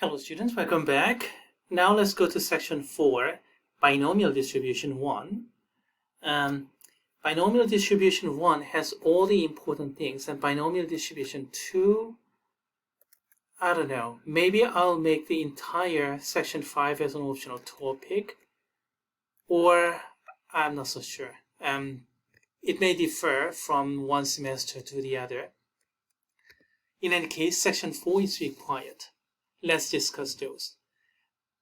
Hello students, welcome back. Now let's go to section 4, Binomial Distribution 1. Binomial Distribution 1 has all the important things, and Binomial Distribution 2, I don't know, maybe I'll make the entire section 5 as an optional topic, or I'm not so sure. It may differ from one semester to the other. In any case, section 4 is required. Let's discuss those.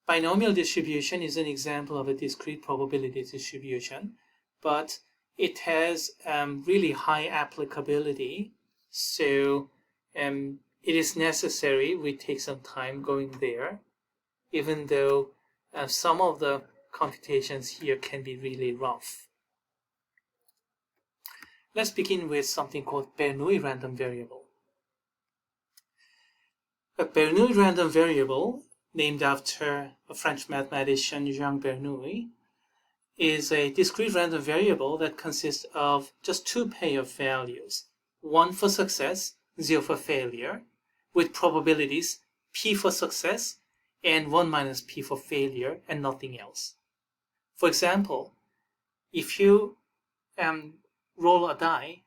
Binomial distribution is an example of a discrete probability distribution, but it has really high applicability, so it is necessary we take some time going there, even though some of the computations here can be really rough. Let's begin with something called Bernoulli random variable. A Bernoulli random variable, named after a French mathematician Jean Bernoulli, is a discrete random variable that consists of just two pair of values, one for success, 0 for failure, with probabilities p for success and 1 minus p for failure and nothing else. For example, if you roll a die,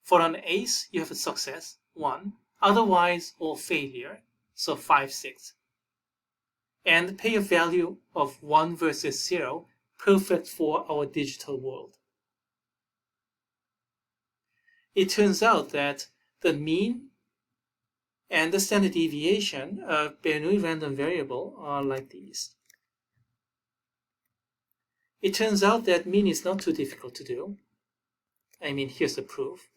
for an ace you have a success, 1, otherwise all failure, so 5, 6. And the pair value of 1 versus 0, perfect for our digital world. It turns out that the mean and the standard deviation of Bernoulli random variable are like these. It turns out that mean is not too difficult to do. I mean, here's the proof.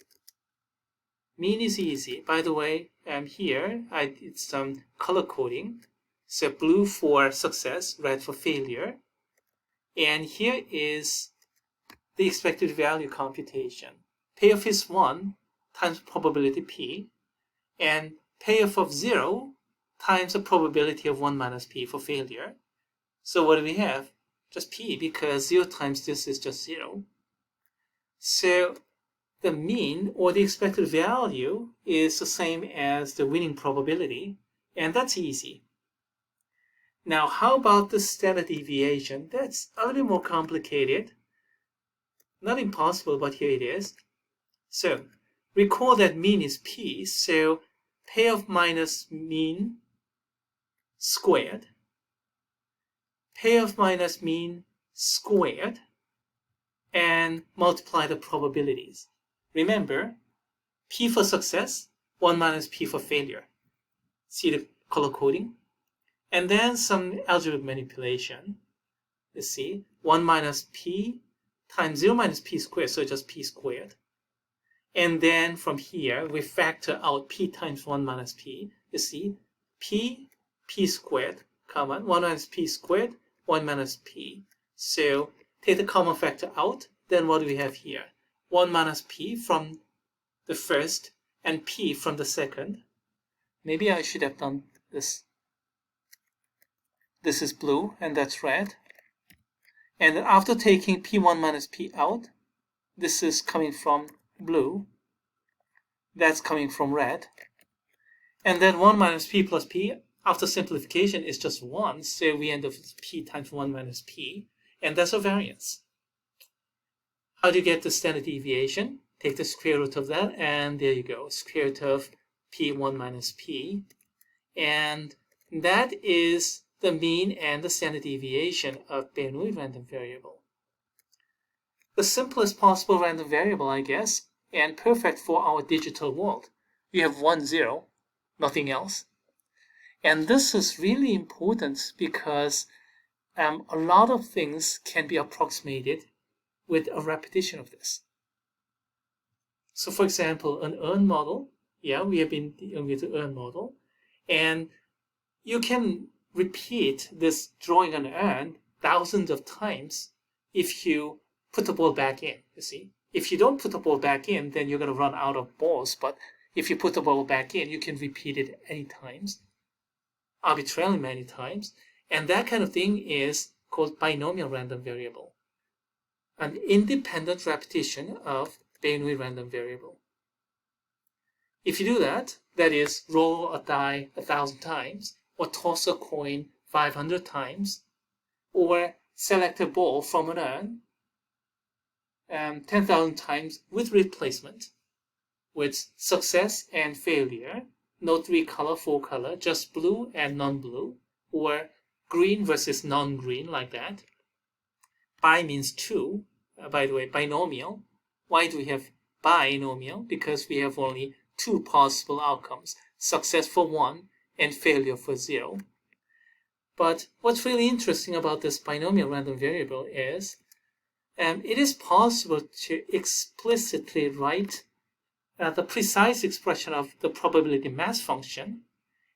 Mean is easy. By the way, here I did some color coding. So blue for success, red for failure. And here is the expected value computation. Payoff is 1 times probability p, and payoff of 0 times the probability of 1 minus p for failure. So what do we have? Just p, because 0 times this is just 0. So the mean, or the expected value, is the same as the winning probability, and that's easy. Now, how about the standard deviation? That's a little more complicated. Not impossible, but here it is. So, recall that mean is p, so payoff minus mean squared, payoff minus mean squared, and multiply the probabilities. Remember, p for success, 1 minus p for failure. See the color coding? And then some algebraic manipulation. Let's see, 1 minus p times 0 minus p squared, so just p squared. And then from here, we factor out p times 1 minus p. You see, p squared, common, 1 minus p squared, 1 minus p. So take the common factor out, then what do we have here? 1 minus p from the first and p from the second. Maybe I should have done this. This is blue and that's red. And after taking p1 minus p out, this is coming from blue. That's coming from red. And then 1 minus p plus p, after simplification, is just 1. So we end up with p times 1 minus p. And that's a variance. How do you get the standard deviation? Take the square root of that, and there you go, square root of p1 minus p. And that is the mean and the standard deviation of Bernoulli random variable. The simplest possible random variable, I guess, and perfect for our digital world. You have 1, 0, nothing else. And this is really important because a lot of things can be approximated with a repetition of this. So for example, an urn model, we have been dealing with the urn model, and you can repeat this drawing an urn thousands of times if you put the ball back in, you see. If you don't put the ball back in, then you're going to run out of balls, but if you put the ball back in, you can repeat it any times, arbitrarily many times, and that kind of thing is called binomial random variable. An independent repetition of Bernoulli random variable. If you do that, that is, roll a die 1,000 times, or toss a coin 500 times, or select a ball from an urn 10,000 times with replacement, with success and failure, no 3-color, 4-color, just blue and non-blue, or green versus non-green, like that. Bi means 2. By the way, binomial. Why do we have binomial? Because we have only 2 possible outcomes, success for 1 and failure for 0. But what's really interesting about this binomial random variable is it is possible to explicitly write the precise expression of the probability mass function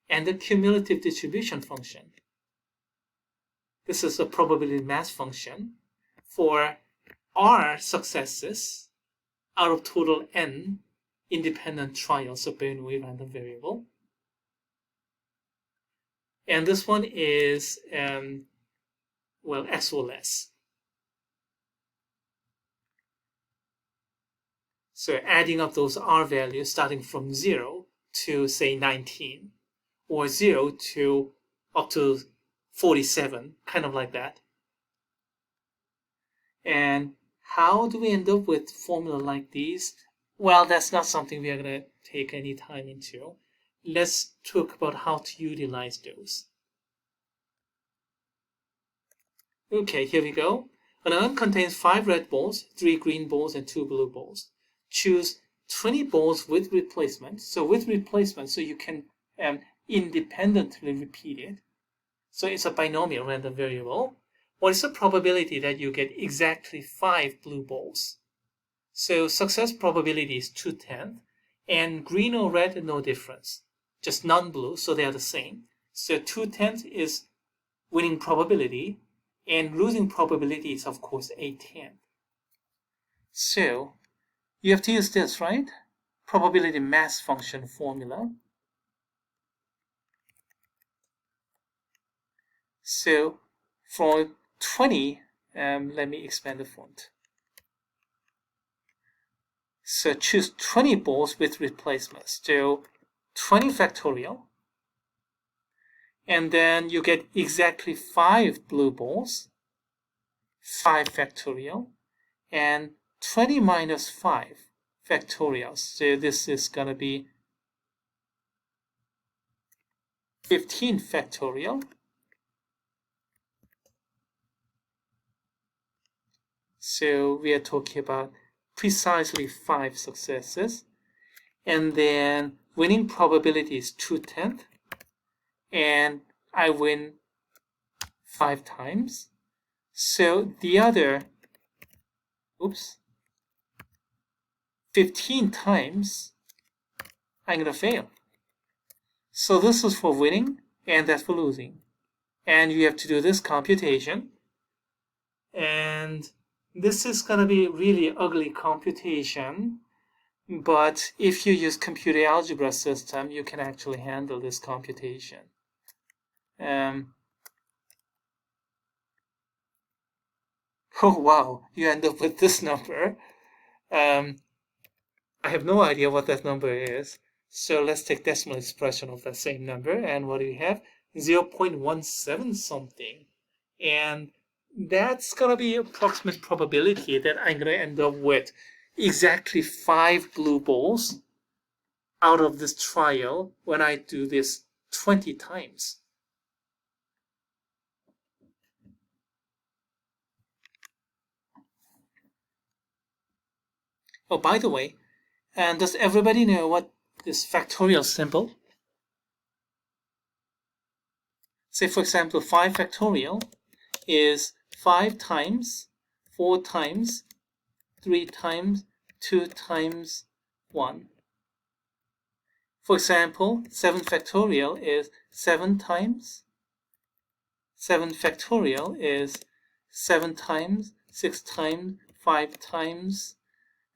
and the cumulative distribution function. This is a probability mass function for R successes out of total N independent trials of Bernoulli random variable. And this one is, well, X or less. So adding up those R values starting from 0 to, say, 19, or 0 to up to 47, kind of like that. And how do we end up with formula like these? Well, that's not something we are going to take any time into. Let's talk about how to utilize those. Okay, here we go. An urn contains 5 red balls, 3 green balls, and 2 blue balls. Choose 20 balls with replacement. So with replacement, so you can independently repeat it. So it's a binomial random variable. What is the probability that you get exactly 5 blue balls? So success probability is 2/10, and green or red, no difference. Just non-blue, so they are the same. So 2/10 is winning probability, and losing probability is, of course, 8/10. So you have to use this, right? Probability mass function formula. So for 20, let me expand the font. So choose 20 balls with replacements. So 20 factorial. And then you get exactly 5 blue balls, 5 factorial, and 20 minus 5 factorial. So this is going to be 15 factorial. So we are talking about precisely 5 successes. And then winning probability is 2/10. And I win 5 times. So the other, 15 times, I'm going to fail. So this is for winning, and that's for losing. And you have to do this computation. And this is going to be really ugly computation. But if you use computer algebra system, you can actually handle this computation. Oh wow, you end up with this number. I have no idea what that number is. So let's take decimal expression of that same number. And what do we have? 0.17 something. And that's going to be approximate probability that I'm going to end up with exactly 5 blue balls out of this trial when I do this 20 times. Oh, by the way, and does everybody know what this factorial symbol? Say, for example, 5 factorial is 5 times, 4 times, 3 times, 2 times 1. For example, 7 factorial is 7 times. 7 factorial is 7 times, 6 times, 5 times,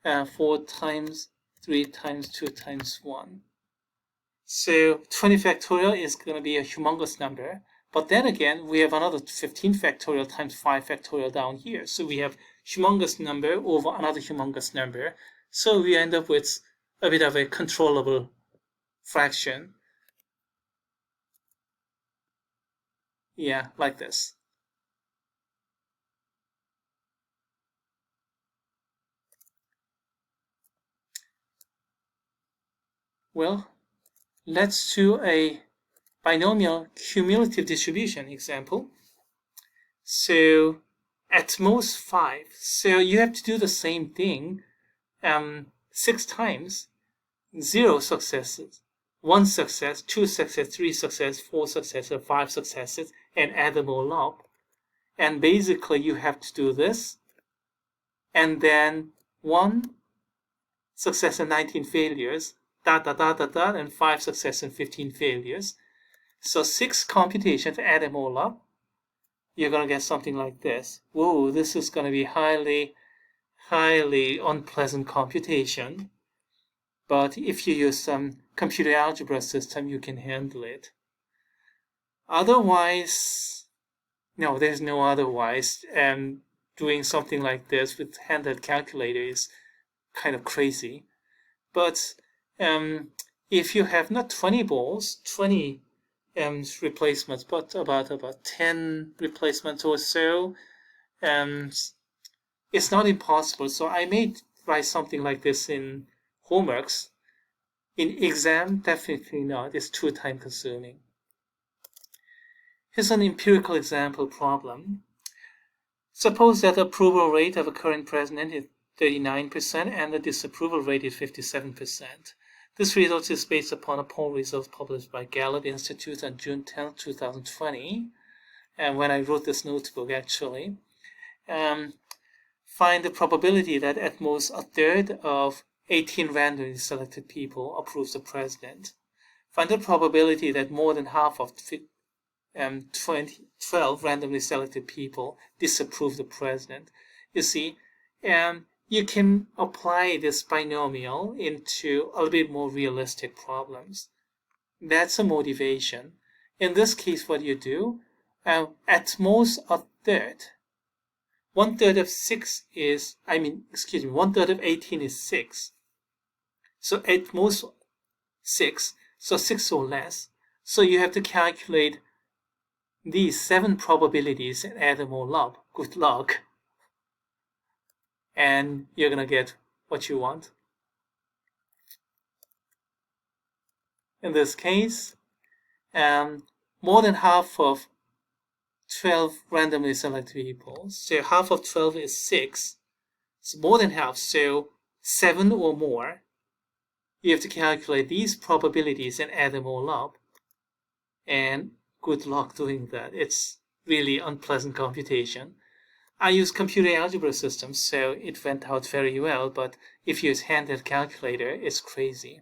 4 times, 3 times, 2 times 1. So 20 factorial is going to be a humongous number. But then again, we have another 15 factorial times 5 factorial down here. So we have humongous number over another humongous number. So we end up with a bit of a controllable fraction. Yeah, like this. Well, let's do a binomial cumulative distribution example. So at most 5. So you have to do the same thing 6 times. 0 successes, 1 success, 2 success, 3 success, 4 success, or 5 successes, and add them all up. And basically you have to do this, and then 1 success and 19 failures, and 5 success and 15 failures. So 6 computations, add them all up, you're going to get something like this. Whoa, this is going to be highly unpleasant computation. But if you use some computer algebra system, you can handle it. Otherwise, no, there's no otherwise. Doing something like this with handheld calculator is kind of crazy. But if you have not 20 balls, 20 replacements, but about 10 replacements or so, it's not impossible. So I may write something like this in homeworks. In exam, definitely not. It's too time consuming. Here's an empirical example problem. Suppose that the approval rate of a current president is 39% and the disapproval rate is 57%. This result is based upon a poll result published by Gallup Institute on June 10, 2020. And when I wrote this notebook, actually, find the probability that at most a third of 18 randomly selected people approves the president. Find the probability that more than half of 12 randomly selected people disapprove the president. You see, you can apply this binomial into a little bit more realistic problems. That's a motivation. In this case, what you do, at most a third. 1/3 of 6 is, 1/3 of 18 is 6. So at most 6, so 6 or less. So you have to calculate these 7 probabilities and add them all up. Good luck. And you're going to get what you want. In this case, more than half of 12 randomly selected people. So half of 12 is 6. So more than half, so 7 or more. You have to calculate these probabilities and add them all up. And good luck doing that. It's really unpleasant computation. I use computer algebra systems, so it went out very well, but if you use handheld calculator, it's crazy.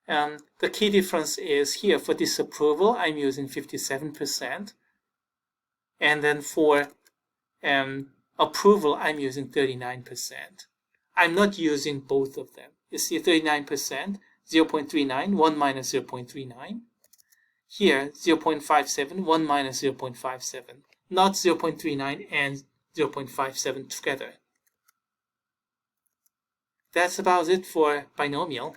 The key difference is here for disapproval, I'm using 57%. And then for approval, I'm using 39%. I'm not using both of them. You see 39%, 0.39, 1 minus 0.39. Here, 0.57, 1 minus 0.57. Not 0.39 and 0.57 together. That's about it for binomial.